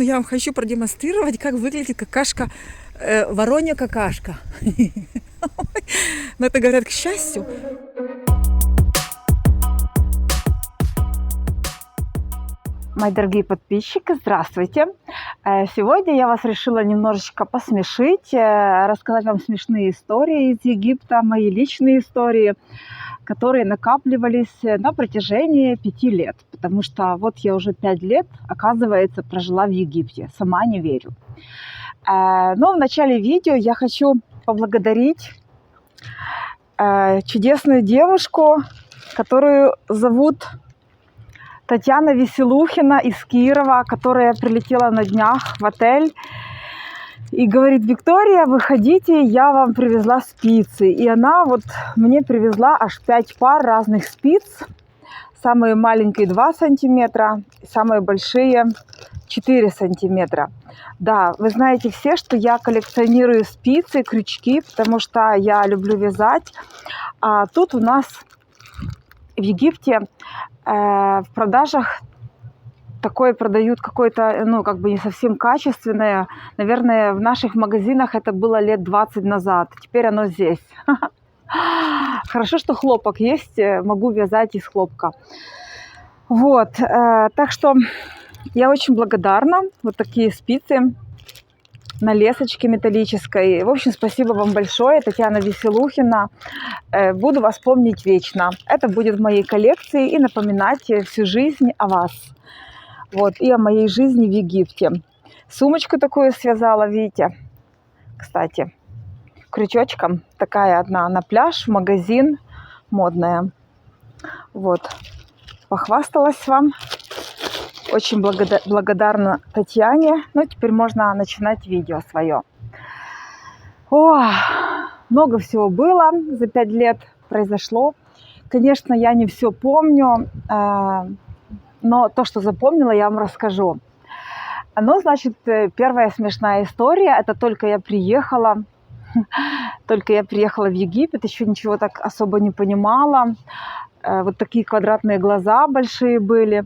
но я вам хочу продемонстрировать, как выглядит какашка, воронья какашка. Но это, говорят, к счастью. Мои дорогие подписчики, здравствуйте! Сегодня я вас решила немножечко посмешить, рассказать вам смешные истории из Египта, мои личные истории, которые накапливались на протяжении 5 лет. Потому что вот я уже 5 лет, оказывается, прожила в Египте. Сама не верю. Но в начале видео я хочу поблагодарить чудесную девушку, которую зовут Татьяна Веселухина из Кирова, которая прилетела на днях в отель и говорит: Виктория, выходите, я вам привезла спицы. И она вот мне привезла аж 5 пар разных спиц. Самые маленькие 2 сантиметра, самые большие 4 сантиметра. Да, вы знаете все, что я коллекционирую спицы, крючки, потому что я люблю вязать. А тут у нас в Египте в продажах такое продают какое-то, ну, как бы не совсем качественное. Наверное, в наших магазинах это было лет 20 назад. Теперь оно здесь. Хорошо, что хлопок есть. Могу вязать из хлопка. Вот. Так что я очень благодарна. Вот такие спицы на лесочке металлической. В общем, спасибо вам большое, Татьяна Веселухина. Буду вас помнить вечно. Это будет в моей коллекции и напоминать всю жизнь о вас. Вот, и о моей жизни в Египте. Сумочку такую связала, видите, кстати, крючочком. Такая одна на пляж, в магазин, модная. Вот, похвасталась вам. Очень благодарна Татьяне. Ну, теперь можно начинать видео свое. О, много всего было за 5 лет, произошло. Конечно, я не все помню, но то, что запомнила, я вам расскажу. Ну, значит, первая смешная история. Это только я приехала в Египет, еще ничего так особо не понимала. Вот такие квадратные глаза большие были.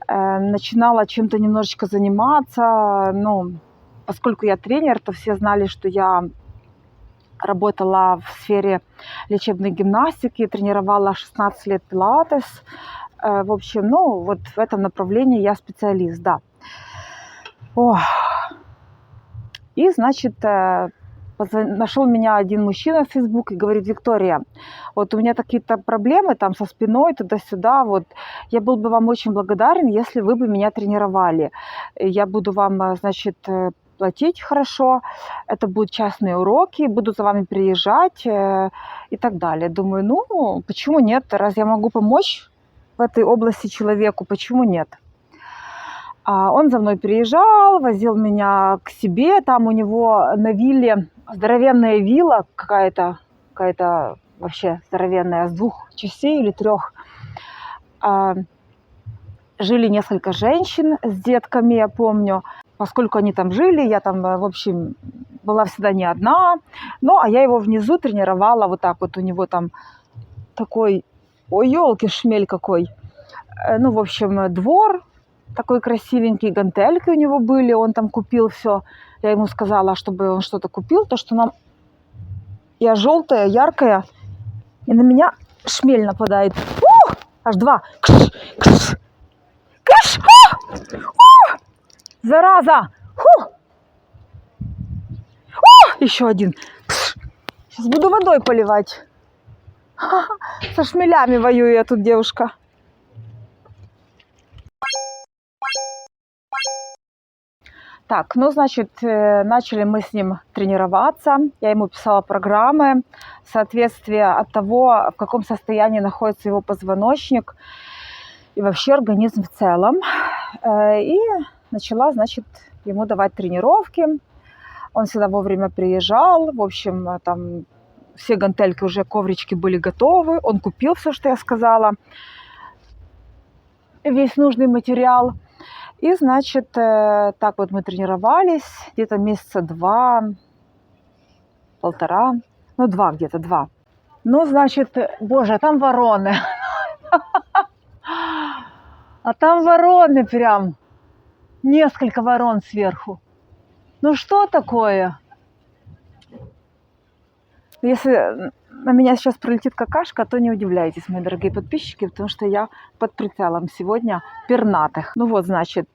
Начинала чем-то немножечко заниматься. Ну, поскольку я тренер, то все знали, что я работала в сфере лечебной гимнастики, тренировала 16 лет пилатес. В общем, ну, вот в этом направлении я специалист, да. Ох. И, значит, нашел меня один мужчина в Facebook и говорит: Виктория, вот у меня какие-то проблемы там со спиной, туда-сюда, вот я был бы вам очень благодарен, если вы бы меня тренировали. Я буду вам, значит, платить хорошо, это будут частные уроки, буду за вами приезжать и так далее. Думаю, ну, почему нет? Раз я могу помочь в этой области человеку, почему нет? Он за мной приезжал, возил меня к себе, там у него на вилле здоровенная вилла какая-то вообще здоровенная, с 2 частей или 3. Жили несколько женщин с детками, я помню. Поскольку они там жили, я там, в общем, была всегда не одна. Ну, а я его внизу тренировала вот так вот. У него там такой, ой, елки-шмель какой. Ну, в общем, двор такой красивенький, гантельки у него были. Он там купил все. Я ему сказала, чтобы он что-то купил. То, что нам... Я желтая, яркая. И на меня шмель нападает. Аж 2. Кш, кш, кш, зараза! Еще один. Сейчас буду водой поливать. Со шмелями воюю я тут, девушка. Так, ну, значит, начали мы с ним тренироваться. Я ему писала программы, соответствие от того, в каком состоянии находится его позвоночник и вообще организм в целом. И начала, значит, ему давать тренировки. Он всегда вовремя приезжал. В общем, там все гантельки, уже коврички были готовы. Он купил все, что я сказала. Весь нужный материал. И, значит, так вот мы тренировались где-то месяца 2, 1,5, ну, 2 где-то, 2. Ну, значит, боже, там вороны. А там вороны прям. Несколько ворон сверху. Ну что такое? Если на меня сейчас прилетит какашка, то не удивляйтесь, мои дорогие подписчики, потому что я под прицелом сегодня пернатых. Ну вот, значит,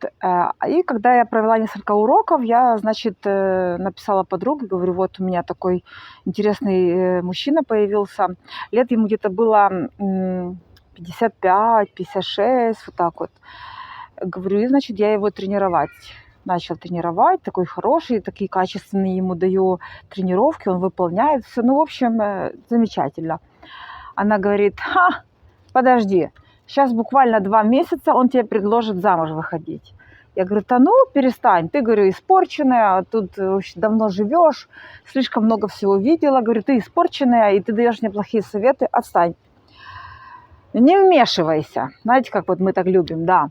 и когда я провела несколько уроков, я, значит, написала подруге, говорю, вот у меня такой интересный мужчина появился. Лет ему где-то было 55, 56, вот так вот. Говорю, и, значит, я его начал тренировать, такой хороший, такие качественные ему даю тренировки, он выполняет все, ну, в общем, замечательно. Она говорит, подожди, сейчас буквально 2 месяца он тебе предложит замуж выходить. Я говорю, да ну, перестань, ты, говорю, испорченная, тут очень давно живешь, слишком много всего видела, говорю, ты испорченная, и ты даешь мне плохие советы, отстань. Не вмешивайся, знаете, как вот мы так любим, да.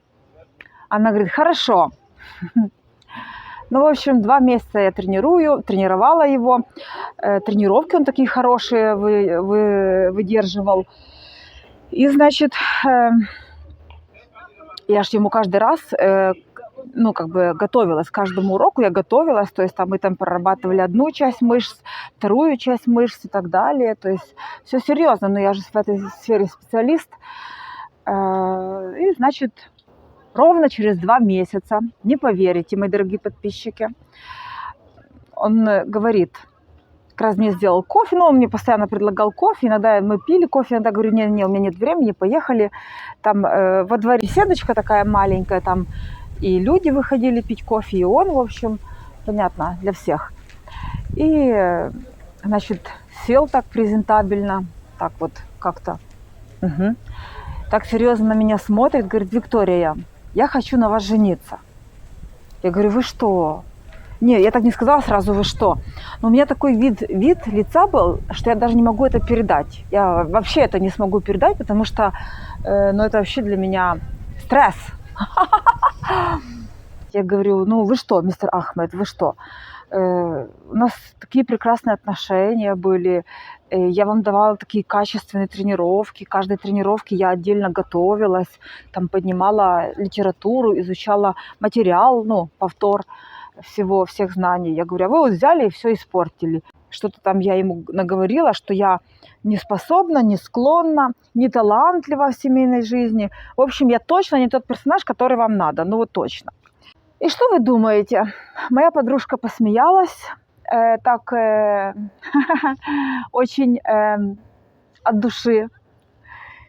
Она говорит, хорошо. Ну, в общем, 2 месяца я тренировала его. Тренировки он такие хорошие выдерживал. И, значит, я ж ему каждый раз, ну, как бы готовилась к каждому уроку, я готовилась, то есть там мы там прорабатывали одну часть мышц, вторую часть мышц и так далее. То есть все серьезно, но я же в этой сфере специалист. И, значит, ровно через 2 месяца, не поверите, мои дорогие подписчики, он говорит, как раз мне сделал кофе, но он мне постоянно предлагал кофе, иногда мы пили кофе, иногда говорю, не, у меня нет времени, поехали. Там во дворе беседочка такая маленькая, там и люди выходили пить кофе, и он, в общем, понятно, для всех. И, значит, сел так презентабельно, так вот как-то, так серьезно на меня смотрит, говорит, Виктория, я хочу на вас жениться. Я говорю, вы что? Не, я так не сказала сразу, вы что? Но у меня такой вид лица был, что я даже не могу это передать. Я вообще это не смогу передать, потому что, ну, это вообще для меня стресс. Я говорю, ну, вы что, мистер Ахмед, вы что? У нас такие прекрасные отношения были. Я вам давала такие качественные тренировки. К каждой тренировке я отдельно готовилась, там поднимала литературу, изучала материал, ну, повтор всех знаний. Я говорю, а вы вот взяли и все испортили. Что-то там я ему наговорила, что я не способна, не склонна, не талантлива в семейной жизни. В общем, я точно не тот персонаж, который вам надо. Ну вот точно. И что вы думаете? Моя подружка посмеялась, так очень от души.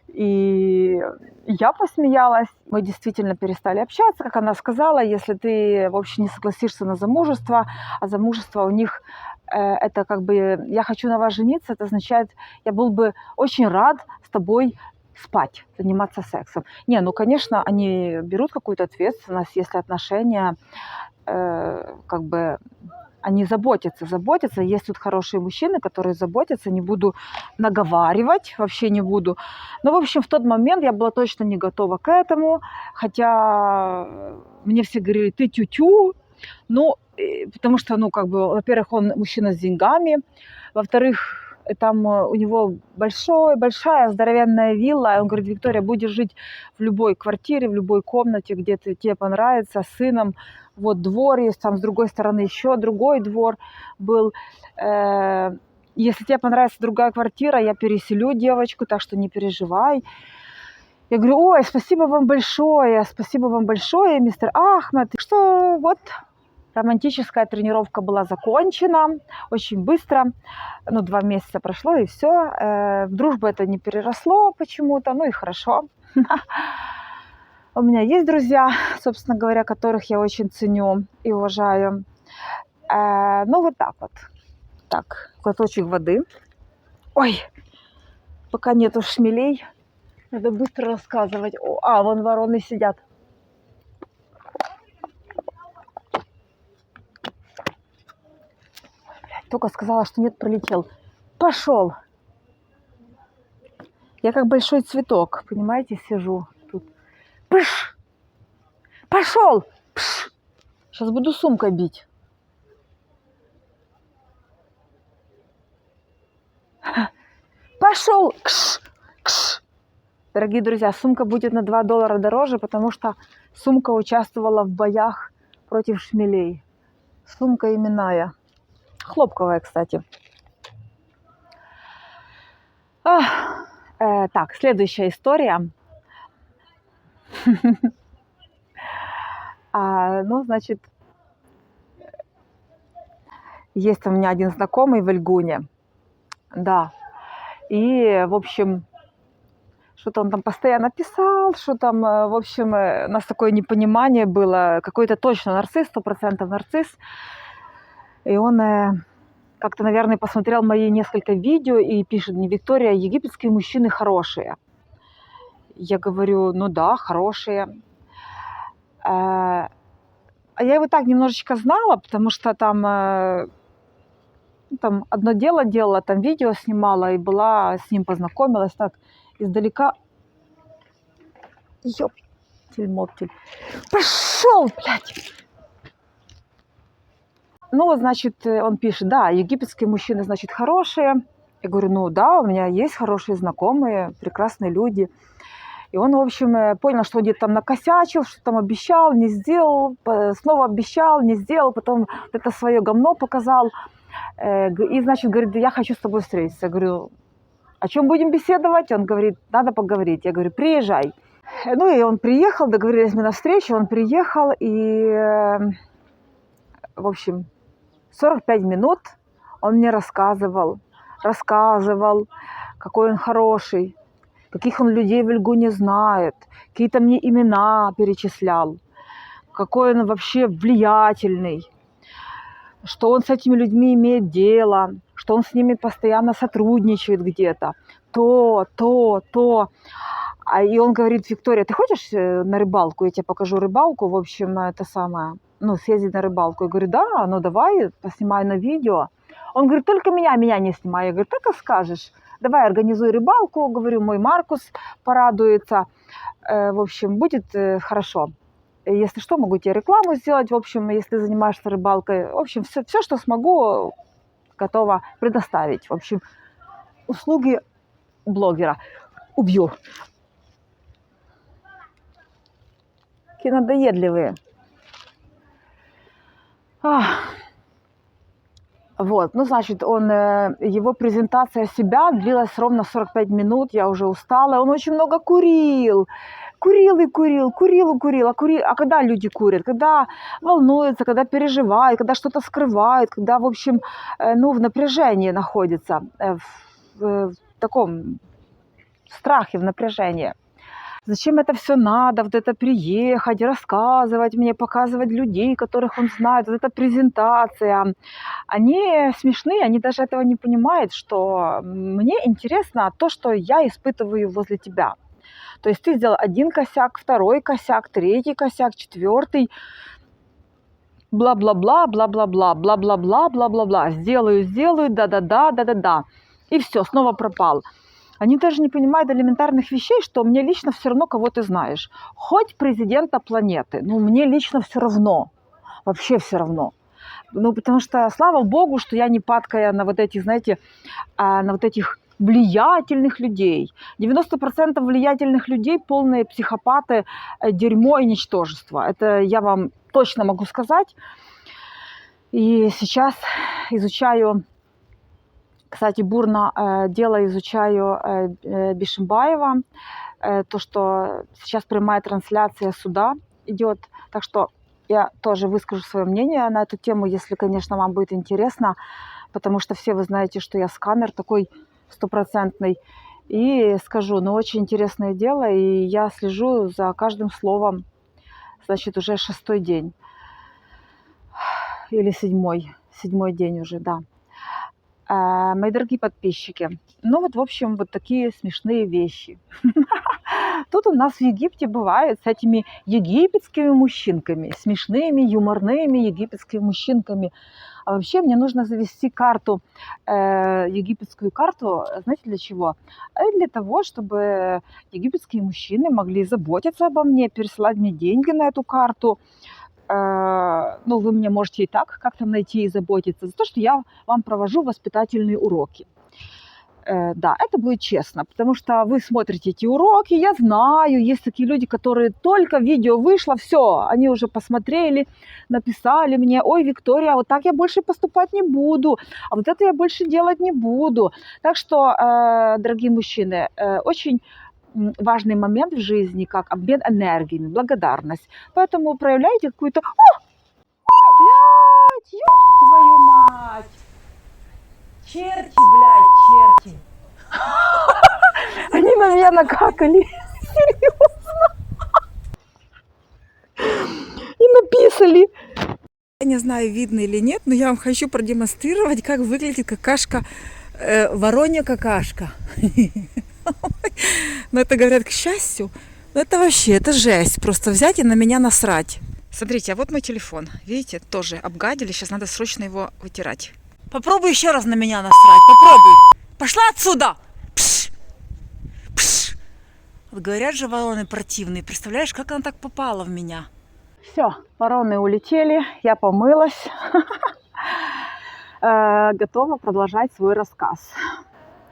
И я посмеялась. Мы действительно перестали общаться, как она сказала, если ты, в общем, не согласишься на замужество, а замужество у них это как бы «я хочу на вас жениться», это означает «я был бы очень рад с тобой спать, заниматься сексом». Не, ну, конечно, они берут какую-то ответственность, если отношения как бы они заботятся. Есть тут хорошие мужчины, которые заботятся, не буду наговаривать, вообще не буду. Но, в общем, в тот момент я была точно не готова к этому, хотя мне все говорили, ты тю-тю, ну, потому что, ну, как бы, во-первых, он мужчина с деньгами, во-вторых, там у него большая здоровенная вилла, и он говорит, Виктория, будешь жить в любой квартире, в любой комнате, где тебе понравится, с сыном, вот двор есть, там с другой стороны еще другой двор был. Если тебе понравится другая квартира, я переселю девочку, так что не переживай. Я говорю, ой, спасибо вам большое, мистер Ахмед. Что вот романтическая тренировка была закончена очень быстро. Ну, 2 месяца прошло, и все. В дружбу это не переросло почему-то, ну и хорошо. У меня есть друзья, собственно говоря, которых я очень ценю и уважаю. Ну, вот так вот. Так, глоточек воды. Ой, пока нету шмелей, надо быстро рассказывать. Вон вороны сидят. Только сказала, что нет, пролетел. Пошел. Я как большой цветок, понимаете, сижу тут. Пш! Пошел! Пш! Сейчас буду сумкой бить. Пошел! Кш! Кш! Дорогие друзья, сумка будет на $2 дороже, потому что сумка участвовала в боях против шмелей. Сумка именная. Хлопковая, кстати. Так, следующая история. Ну, значит, есть у меня один знакомый в Эльгуне. Да. И, в общем, что-то он там постоянно писал, что там, в общем, у нас такое непонимание было. Какой-то точно нарцисс, 100% нарцисс. И он как-то, наверное, посмотрел мои несколько видео и пишет мне: Виктория, египетские мужчины хорошие. Я говорю: ну да, хорошие. А я его так немножечко знала, потому что там одно дело делала, там видео снимала и была с ним, познакомилась так издалека. Ёптель-моптель. Пошел, блядь! Ну, значит, он пишет: да, египетские мужчины, значит, хорошие. Я говорю: ну да, у меня есть хорошие знакомые, прекрасные люди. И он, в общем, понял, что он где-то там накосячил, что там обещал, не сделал, снова обещал, не сделал, потом это свое говно показал. И, значит, говорит: я хочу с тобой встретиться. Я говорю: о чем будем беседовать? Он говорит: надо поговорить. Я говорю: приезжай. Ну, и он приехал, договорились мы на встречу, он приехал, и, в общем, 45 минут он мне рассказывал, какой он хороший, каких он людей в Эльгуне знает, какие-то мне имена перечислял, какой он вообще влиятельный, что он с этими людьми имеет дело, что он с ними постоянно сотрудничает где-то, то. И он говорит: Виктория, ты хочешь на рыбалку? Я тебе покажу рыбалку, в общем, это самое, ну, съездить на рыбалку. Я говорю: да, ну давай, поснимай на видео. Он говорит: только меня не снимай. Я говорю: так и скажешь. Давай, организуй рыбалку. Говорю, мой Маркус порадуется. В общем, будет хорошо. Если что, могу тебе рекламу сделать. В общем, если ты занимаешься рыбалкой. В общем, все, что смогу, готова предоставить. В общем, услуги блогера. Убью. Какие надоедливые. Вот, ну, значит, его презентация себя длилась ровно 45 минут, я уже устала. Он очень много курил. А когда люди курят? Когда волнуются, когда переживают, когда что-то скрывают, когда, в общем, ну, в напряжении находится, в таком страхе, в напряжении. Зачем это все надо, вот это приехать, рассказывать мне, показывать людей, которых он знает, вот эта презентация. Они смешные, они даже этого не понимают, что мне интересно то, что я испытываю возле тебя. То есть ты сделал один косяк, второй косяк, третий косяк, четвертый, бла-бла-бла, бла-бла-бла, бла-бла-бла, бла-бла-бла, сделаю, да-да-да. И все, снова пропал. Они даже не понимают элементарных вещей, что мне лично все равно, кого ты знаешь. Хоть президента планеты, ну, мне лично все равно. Вообще все равно. Ну, потому что, слава богу, что я не падкая на вот эти, знаете, на вот этих влиятельных людей. 90% влиятельных людей полные психопаты, дерьмо и ничтожество. Это я вам точно могу сказать. И сейчас изучаю... Кстати, бурно дело изучаю Бишимбаева, то, что сейчас прямая трансляция суда идет. Так что я тоже выскажу свое мнение на эту тему, если, конечно, вам будет интересно, потому что все вы знаете, что я сканер такой стопроцентный. И скажу, ну, очень интересное дело, и я слежу за каждым словом, значит, уже 6-й день. Или 7-й день уже, да. Мои дорогие подписчики, ну вот, в общем, вот такие смешные вещи. Тут у нас в Египте бывает с этими египетскими мужчинками, смешными, юморными египетскими мужчинками. А вообще мне нужно завести карту, египетскую карту, знаете, для чего? Для того, чтобы египетские мужчины могли заботиться обо мне, пересылать мне деньги на эту карту. Ну, вы мне можете и так как-то найти и заботиться за то, что я вам провожу воспитательные уроки. Да, это будет честно, потому что вы смотрите эти уроки, я знаю, есть такие люди, которые только видео вышло, все, они уже посмотрели, написали мне: ой, Виктория, вот так я больше поступать не буду, а вот это я больше делать не буду. Так что, дорогие мужчины, очень важный момент в жизни, как обмен энергиями, благодарность. Поэтому проявляйте какую-то... Блядь, ёб твою мать! Черти, блядь, черти. Они на меня накакали. Серьезно. И написали. Я не знаю, видно или нет, но я вам хочу продемонстрировать, как выглядит какашка, воронья какашка. Но это, говорят, к счастью. Но это вообще, это жесть. Просто взять и на меня насрать. Смотрите, а вот мой телефон. Видите, тоже обгадили. Сейчас надо срочно его вытирать. Попробуй еще раз на меня насрать. Попробуй. Пошла отсюда. Пш! Пш! Вот говорят же, вороны противные. Представляешь, как она так попала в меня? Все, вороны улетели. Я помылась. Готова продолжать свой рассказ.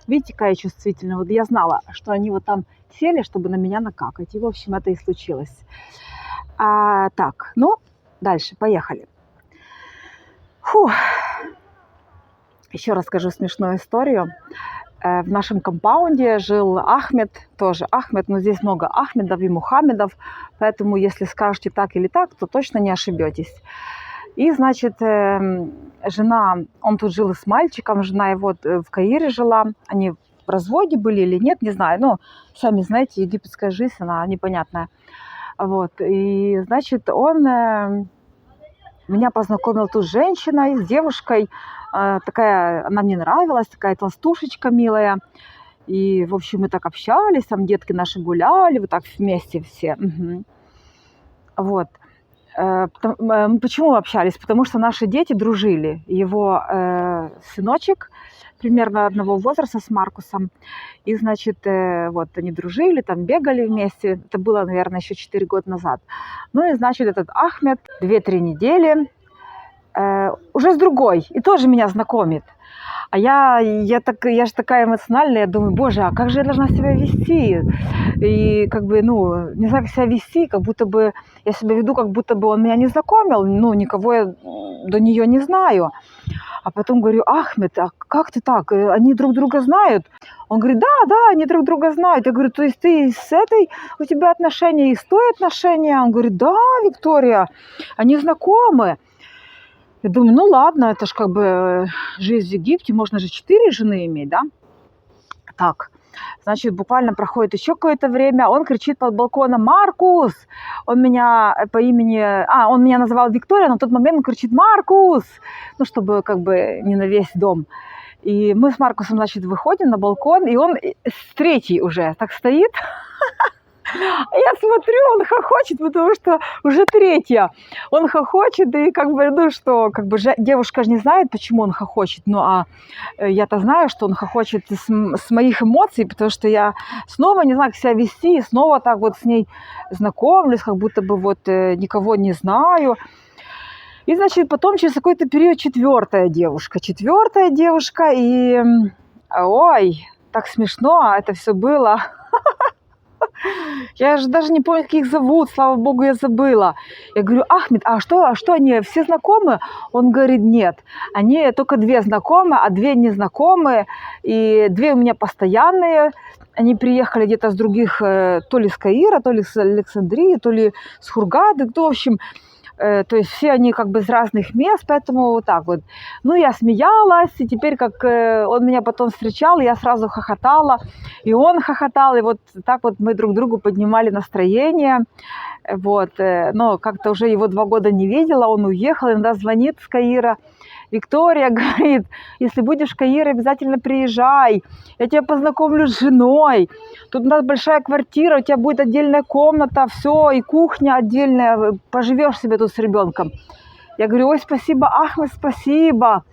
Видите, какая я чувствительная. Вот я знала, что они вот там сели, чтобы на меня накакать. И, в общем, это и случилось. Так, ну, дальше, поехали. Фух. Еще расскажу смешную историю. В нашем компаунде жил Ахмед, тоже Ахмед, но здесь много Ахмедов и Мухаммедов, поэтому если скажете так или так, то точно не ошибетесь. И, значит, жена, он тут жил с мальчиком, жена его в Каире жила, они в разводе были или нет, не знаю, но сами знаете, египетская жизнь, она непонятная. Вот, и, значит, он меня познакомил тут с женщиной, с девушкой, такая, она мне нравилась, такая толстушечка милая. И, в общем, мы так общались, там детки наши гуляли, вот так вместе все. Угу. Вот. Почему общались? Потому что наши дети дружили. Его сыночек примерно одного возраста с Маркусом. И, значит, вот они дружили, там бегали вместе. Это было, наверное, еще 4 года назад. Ну и, значит, этот Ахмед 2-3 недели уже с другой. И тоже меня знакомит. А я же такая эмоциональная, я думаю, боже, а как же я должна себя вести? И как бы, ну, не знаю, как себя вести, как будто бы я себя веду, как будто бы он меня не знакомил, ну, никого я до нее не знаю. А потом говорю: Ахмед, а как ты так? Они друг друга знают? Он говорит: да, они друг друга знают. Я говорю: то есть ты с этой, у тебя отношения и с той отношения? Он говорит: да, Виктория, они знакомы. Я думаю, ну ладно, это ж как бы жизнь в Египте, можно же 4 жены иметь, да? Так, значит, буквально проходит еще какое-то время, он кричит под балконом: Маркус! Он меня по имени... он меня называл Виктория, но в тот момент он кричит: Маркус! Ну, чтобы как бы не на весь дом. И мы с Маркусом, значит, выходим на балкон, и он третий уже так стоит. Я смотрю, он хохочет, потому что уже третья. Он хохочет, и как бы, ну что, как бы девушка же не знает, почему он хохочет. Ну, а я-то знаю, что он хохочет с моих эмоций, потому что я снова не знаю, как себя вести, и снова так вот с ней знакомлюсь, как будто бы вот никого не знаю. И, значит, потом через какой-то период четвертая девушка, и... Ой, так смешно это все было. Я же даже не помню, как их зовут, слава богу, я забыла. Я говорю: Ахмед, а что они все знакомы? Он говорит: нет, они только 2 знакомы, а 2 незнакомые, и 2 у меня постоянные. Они приехали где-то с других, то ли с Каира, то ли с Александрии, то ли с Хургады, в общем... То есть все они как бы с разных мест, поэтому вот так вот. Ну, я смеялась, и теперь как он меня потом встречал, я сразу хохотала, и он хохотал, и вот так вот мы друг другу поднимали настроение. Вот. Но как-то уже его 2 года не видела, он уехал, иногда звонит с Каира. Виктория говорит: если будешь в Каире, обязательно приезжай, я тебя познакомлю с женой. Тут у нас большая квартира, у тебя будет отдельная комната, все, и кухня отдельная, поживешь себе тут с ребенком. Я говорю: ой, спасибо, Ахмед, спасибо.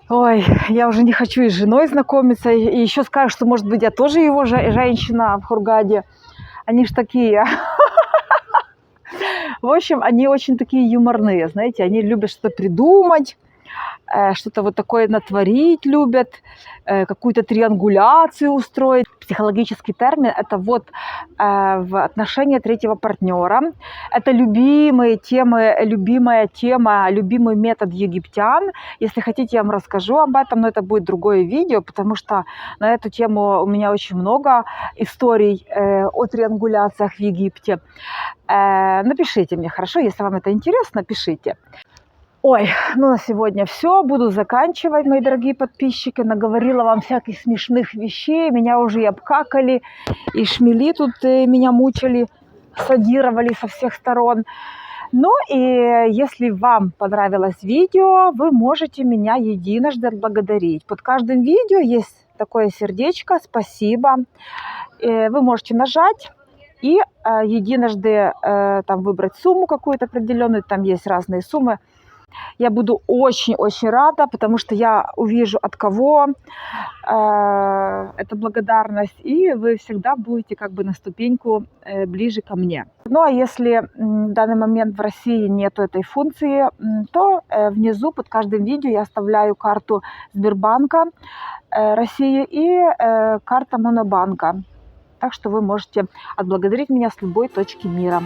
Ой, я уже не хочу и с женой знакомиться, и еще скажу, что, может быть, я тоже его женщина в Хургаде. Они ж такие... В общем, они очень такие юморные, знаете, они любят что-то придумать. что-то вот такое натворить любят, какую-то триангуляцию устроить. Психологический термин – это вот в отношении третьего партнера. Это любимая тема, любимый метод египтян. Если хотите, я вам расскажу об этом, но это будет другое видео, потому что на эту тему у меня очень много историй о триангуляциях в Египте. Напишите мне, хорошо, если вам это интересно, пишите. Ой, ну на сегодня все. Буду заканчивать, мои дорогие подписчики. Наговорила вам всяких смешных вещей. Меня уже и обкакали, и шмели тут меня мучили, садировали со всех сторон. Ну и если вам понравилось видео, вы можете меня единожды отблагодарить. Под каждым видео есть такое сердечко, спасибо. Вы можете нажать и единожды там выбрать сумму какую-то определенную. Там есть разные суммы. Я буду очень-очень рада, потому что я увижу, от кого эта благодарность, и вы всегда будете как бы на ступеньку ближе ко мне. Ну а если в данный момент в России нету этой функции, то внизу под каждым видео я оставляю карту Сбербанка России и карта Монобанка. Так что вы можете отблагодарить меня с любой точки мира.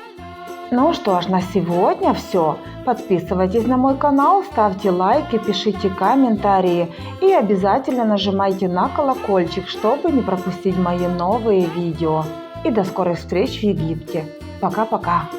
Ну что ж, на сегодня все. Подписывайтесь на мой канал, ставьте лайки, пишите комментарии и обязательно нажимайте на колокольчик, чтобы не пропустить мои новые видео. И до скорых встреч в Египте. Пока-пока.